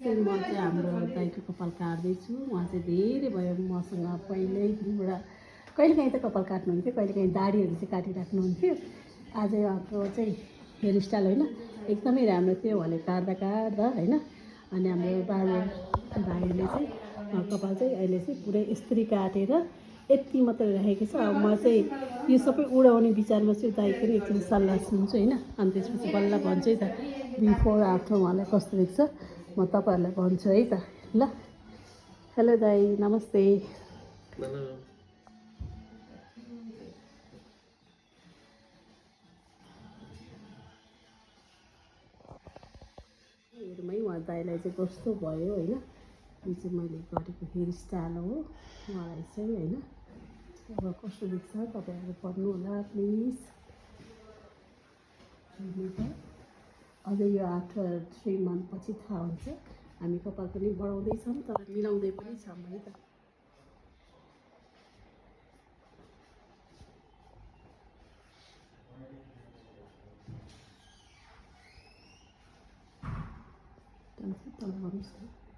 चाहिँ म चाहिँ हाम्रो दाइको कपाल काट्दैछु। उहाँ चाहिँ धेरै भयो मसँग पहिल्यैदेखिबाट कहिलेकाहीँ त कपाल काट्नुहुन्थ्यो, कहिलेकाहीँ दाढीहरू चाहिँ काटिराख्नुहुन्थ्यो। आज उहाँको चाहिँ हेयर स्टाइल होइन एकदमै राम्रो थियो, उहाँले काट्दा काट्दा होइन। अनि हाम्रो बाबु भाइले चाहिँ कपाल चाहिँ अहिले चाहिँ पुरै यस्तरी काटेर यति मात्रै राखेको छ। अब म चाहिँ यो सबै उडाउने विचारमा चाहिँ दाइको नि एकचोटि सल्लाह सुन्छु होइन। अनि त्यसपछि बल्ल भन्छु है त बिफोर आफ्टर उहाँलाई कस्तो देख्छ म तपाईँहरूलाई भन्छु है त ल। हेलो दाइ, नमस्ते। हेरौँ है उहाँ दाइलाई चाहिँ कस्तो भयो होइन। यो चाहिँ मैले गरेको हेयर स्टाइल हो उहाँलाई चाहिँ होइन। अब कस्तो देख्छ तपाईँहरू पढ्नु होला प्लिज। अझै यो आफ्टर 3 मन्थपछि थाहा हुन्छ। हामी कपाल पनि बढाउँदैछौँ तर मिलाउँदै पनि छौँ है त। तल गर्नुहोस् न।